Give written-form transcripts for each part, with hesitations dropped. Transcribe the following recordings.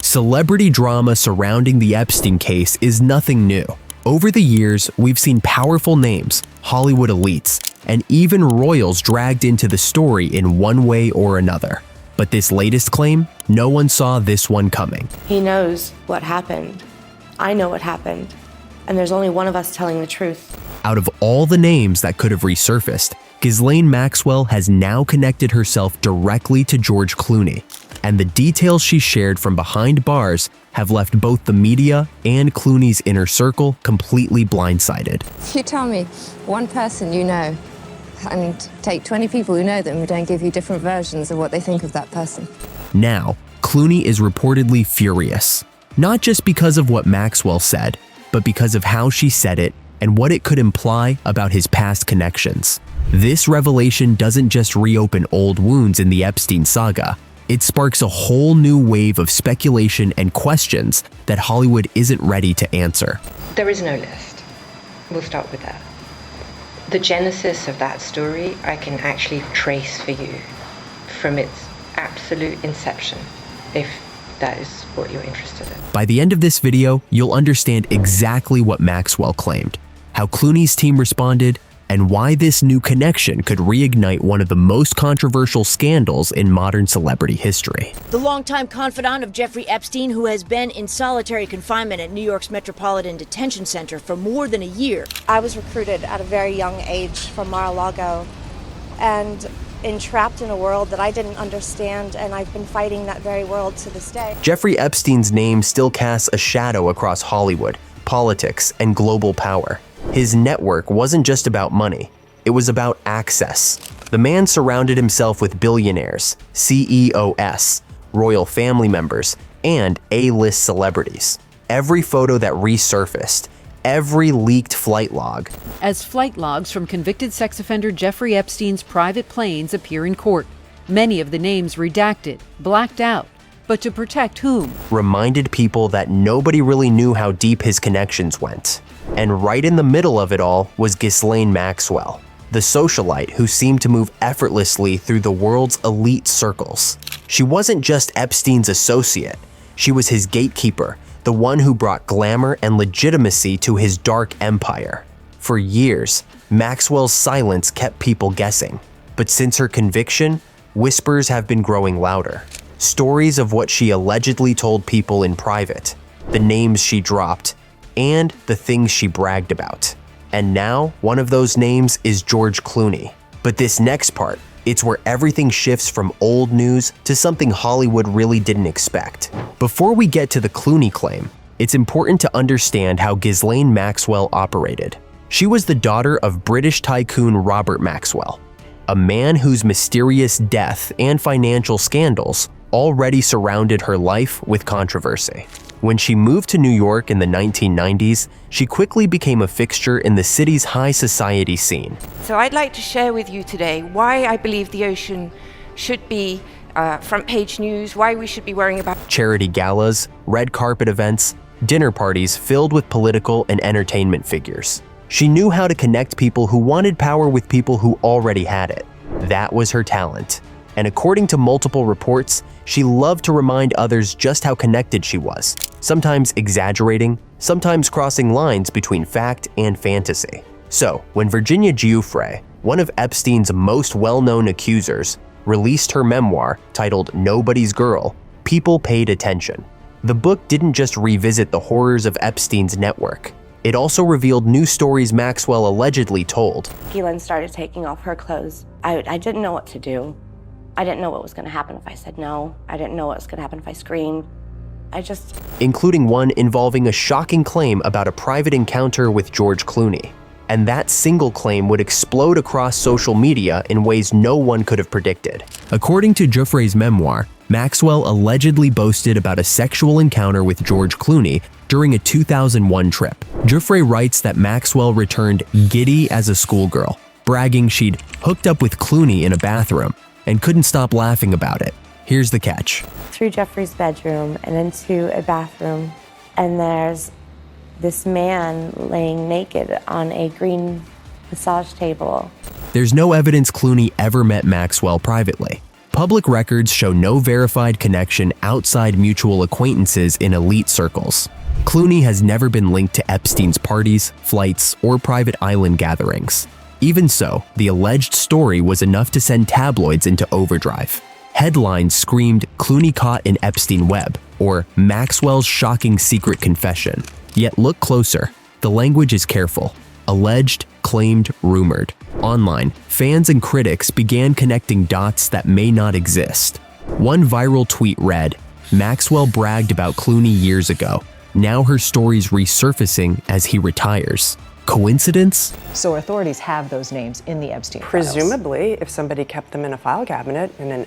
Celebrity drama surrounding the Epstein case is nothing new. Over the years, we've seen powerful names, Hollywood elites, and even royals dragged into the story in one way or another. But this latest claim, no one saw this one coming. He knows what happened. I know what happened. And there's only one of us telling the truth. Out of all the names that could have resurfaced, Ghislaine Maxwell has now connected herself directly to George Clooney, and the details she shared from behind bars have left both the media and Clooney's inner circle completely blindsided. You tell me one person you know, and take 20 people who know them who don't give you different versions of what they think of that person. Now, Clooney is reportedly furious, not just because of what Maxwell said, but because of how she said it and what it could imply about his past connections. This revelation doesn't just reopen old wounds in the Epstein saga, it sparks a whole new wave of speculation and questions that Hollywood isn't ready to answer. There is no list. We'll start with that. The genesis of that story I can actually trace for you from its absolute inception, if that is what you're interested in. By the end of this video, you'll understand exactly what Maxwell claimed, how Clooney's team responded, and why this new connection could reignite one of the most controversial scandals in modern celebrity history. The longtime confidant of Jeffrey Epstein, who has been in solitary confinement at New York's Metropolitan Detention Center for more than a year. I was recruited at a very young age from Mar-a-Lago and entrapped in a world that I didn't understand, and I've been fighting that very world to this day. Jeffrey Epstein's name still casts a shadow across Hollywood, politics, and global power. His network wasn't just about money, it was about access. The man surrounded himself with billionaires, CEOs, royal family members, and A-list celebrities. Every photo that resurfaced, every leaked flight log. As flight logs from convicted sex offender Jeffrey Epstein's private planes appear in court, many of the names redacted, blacked out, but to protect whom? Reminded people that nobody really knew how deep his connections went. And right in the middle of it all was Ghislaine Maxwell, the socialite who seemed to move effortlessly through the world's elite circles. She wasn't just Epstein's associate, she was his gatekeeper, the one who brought glamour and legitimacy to his dark empire. For years, Maxwell's silence kept people guessing, but since her conviction, whispers have been growing louder. Stories of what she allegedly told people in private, the names she dropped, and the things she bragged about. And now, one of those names is George Clooney. But this next part, it's where everything shifts from old news to something Hollywood really didn't expect. Before we get to the Clooney claim, it's important to understand how Ghislaine Maxwell operated. She was the daughter of British tycoon Robert Maxwell, a man whose mysterious death and financial scandals already surrounded her life with controversy. When she moved to New York in the 1990s, she quickly became a fixture in the city's high society scene. So I'd like to share with you today why I believe the ocean should be front page news, why we should be worrying about charity galas, red carpet events, dinner parties filled with political and entertainment figures. She knew how to connect people who wanted power with people who already had it. That was her talent. And according to multiple reports, she loved to remind others just how connected she was, sometimes exaggerating, sometimes crossing lines between fact and fantasy. So, when Virginia Giuffre, one of Epstein's most well-known accusers, released her memoir titled Nobody's Girl, people paid attention. The book didn't just revisit the horrors of Epstein's network. It also revealed new stories Maxwell allegedly told. Ghislaine started taking off her clothes. I didn't know what to do. I didn't know what was going to happen if I said no. I didn't know what was going to happen if I screamed. Including one involving a shocking claim about a private encounter with George Clooney. And that single claim would explode across social media in ways no one could have predicted. According to Giuffre's memoir, Maxwell allegedly boasted about a sexual encounter with George Clooney during a 2001 trip. Giuffre writes that Maxwell returned giddy as a schoolgirl, bragging she'd hooked up with Clooney in a bathroom and couldn't stop laughing about it. Here's the catch. Through Jeffrey's bedroom and into a bathroom, and there's this man laying naked on a green massage table. There's no evidence Clooney ever met Maxwell privately. Public records show no verified connection outside mutual acquaintances in elite circles. Clooney has never been linked to Epstein's parties, flights, or private island gatherings. Even so, the alleged story was enough to send tabloids into overdrive. Headlines screamed "Clooney caught in Epstein web" or "Maxwell's shocking secret confession." Yet look closer. The language is careful. Alleged, claimed, rumored. Online, fans and critics began connecting dots that may not exist. One viral tweet read, "Maxwell bragged about Clooney years ago. Now her story's resurfacing as he retires." Coincidence? So authorities have those names in the Epstein files. Presumably, if somebody kept them in a file cabinet in an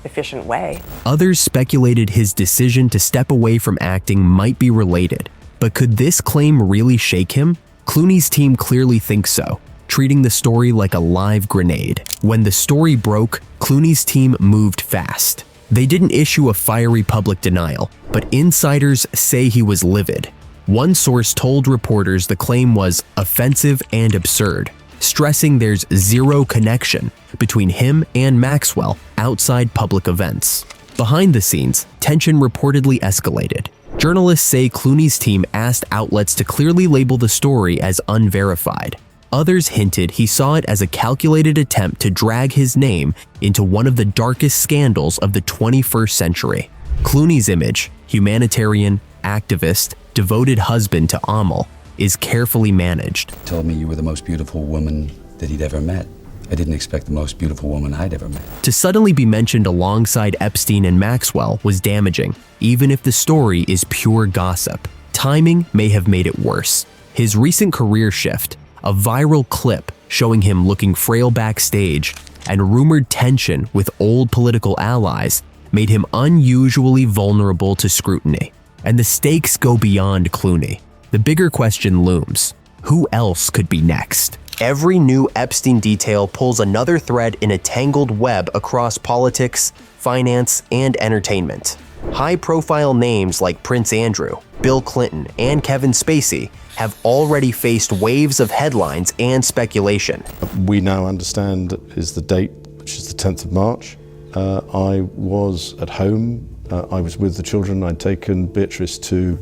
efficient way. Others speculated his decision to step away from acting might be related. But could this claim really shake him? Clooney's team clearly thinks so, treating the story like a live grenade. When the story broke, Clooney's team moved fast. They didn't issue a fiery public denial, but insiders say he was livid. One source told reporters the claim was offensive and absurd, stressing there's zero connection between him and Maxwell outside public events. Behind the scenes, tension reportedly escalated. Journalists say Clooney's team asked outlets to clearly label the story as unverified. Others hinted he saw it as a calculated attempt to drag his name into one of the darkest scandals of the 21st century. Clooney's image, humanitarian, activist, devoted husband to Amal, is carefully managed. Told me you were the most beautiful woman that he'd ever met. I didn't expect the most beautiful woman I'd ever met. To suddenly be mentioned alongside Epstein and Maxwell was damaging, even if the story is pure gossip. Timing may have made it worse. His recent career shift, a viral clip showing him looking frail backstage, and rumored tension with old political allies made him unusually vulnerable to scrutiny. And the stakes go beyond Clooney. The bigger question looms: who else could be next? Every new Epstein detail pulls another thread in a tangled web across politics, finance, and entertainment. High-profile names like Prince Andrew, Bill Clinton, and Kevin Spacey have already faced waves of headlines and speculation. We now understand is the date, which is the 10th of March. I was at home. I was with the children. I'd taken Beatrice to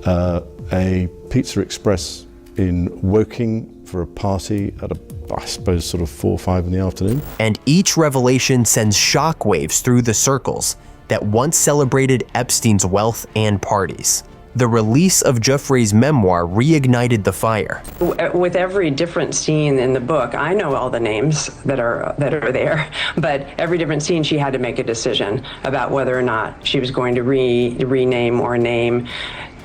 a Pizza Express in Woking for a party at I suppose sort of 4 or 5 in the afternoon. And each revelation sends shockwaves through the circles that once celebrated Epstein's wealth and parties. The release of Jeffrey's memoir reignited the fire. With every different scene in the book, I know all the names that are there, but every different scene she had to make a decision about whether or not she was going to rename or name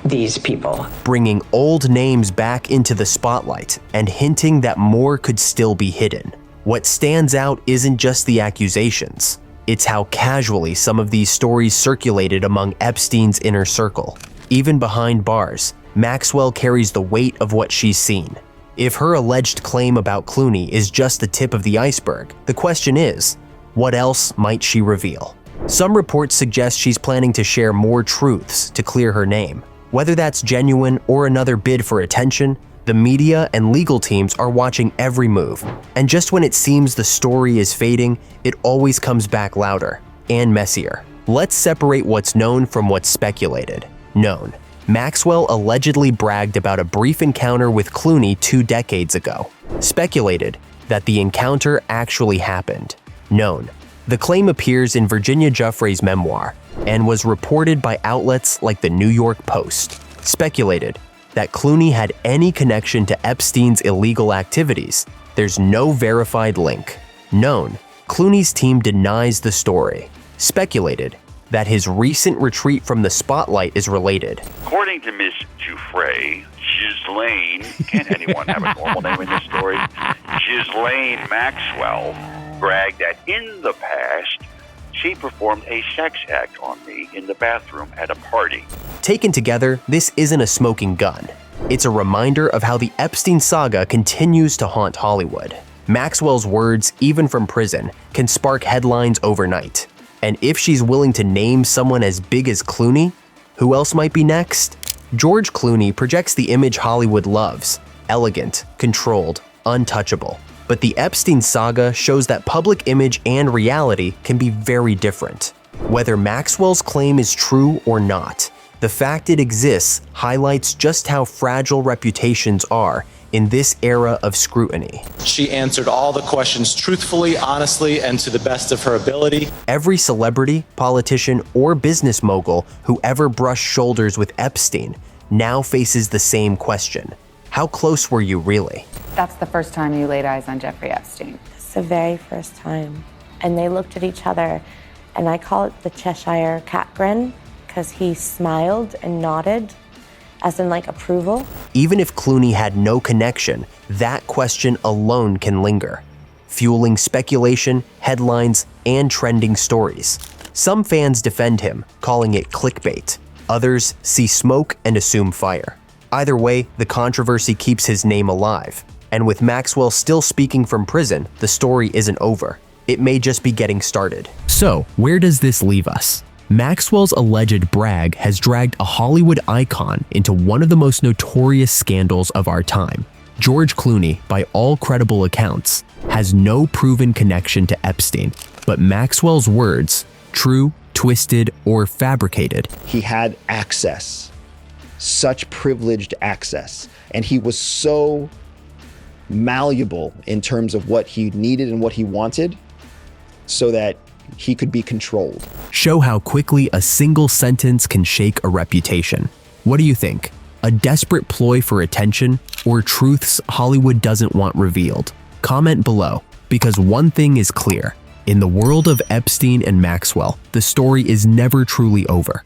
these people. Bringing old names back into the spotlight and hinting that more could still be hidden. What stands out isn't just the accusations, it's how casually some of these stories circulated among Epstein's inner circle. Even behind bars, Maxwell carries the weight of what she's seen. If her alleged claim about Clooney is just the tip of the iceberg, the question is, what else might she reveal? Some reports suggest she's planning to share more truths to clear her name. Whether that's genuine or another bid for attention, the media and legal teams are watching every move. And just when it seems the story is fading, it always comes back louder and messier. Let's separate what's known from what's speculated. Known: Maxwell allegedly bragged about a brief encounter with Clooney 2 decades ago. Speculated: that the encounter actually happened. Known: the claim appears in Virginia Giuffre's memoir and was reported by outlets like the New York Post. Speculated: that Clooney had any connection to Epstein's illegal activities. There's no verified link. Known: Clooney's team denies the story. Speculated: that his recent retreat from the spotlight is related. According to Miss Giuffre, Ghislane, can anyone have a normal name in this story? Ghislaine Maxwell bragged that in the past, she performed a sex act on me in the bathroom at a party. Taken together, this isn't a smoking gun. It's a reminder of how the Epstein saga continues to haunt Hollywood. Maxwell's words, even from prison, can spark headlines overnight. And if she's willing to name someone as big as Clooney, who else might be next? George Clooney projects the image Hollywood loves: elegant, controlled, untouchable. But the Epstein saga shows that public image and reality can be very different. Whether Maxwell's claim is true or not, the fact it exists highlights just how fragile reputations are in this era of scrutiny. She answered all the questions truthfully, honestly, and to the best of her ability. Every celebrity, politician, or business mogul who ever brushed shoulders with Epstein now faces the same question. How close were you really? That's the first time you laid eyes on Jeffrey Epstein. It's the very first time. And they looked at each other, and I call it the Cheshire cat grin, because he smiled and nodded, as in like approval. Even if Clooney had no connection, that question alone can linger, fueling speculation, headlines, and trending stories. Some fans defend him, calling it clickbait. Others see smoke and assume fire. Either way, the controversy keeps his name alive. And with Maxwell still speaking from prison, the story isn't over. It may just be getting started. So, where does this leave us? Maxwell's alleged brag has dragged a Hollywood icon into one of the most notorious scandals of our time. George Clooney, by all credible accounts, has no proven connection to Epstein, but Maxwell's words, true, twisted, or fabricated. He had access, such privileged access, and he was so malleable in terms of what he needed and what he wanted, so that he could be controlled. Show how quickly a single sentence can shake a reputation. What do you think? A desperate ploy for attention, or truths Hollywood doesn't want revealed? Comment below, because one thing is clear. In the world of Epstein and Maxwell, the story is never truly over.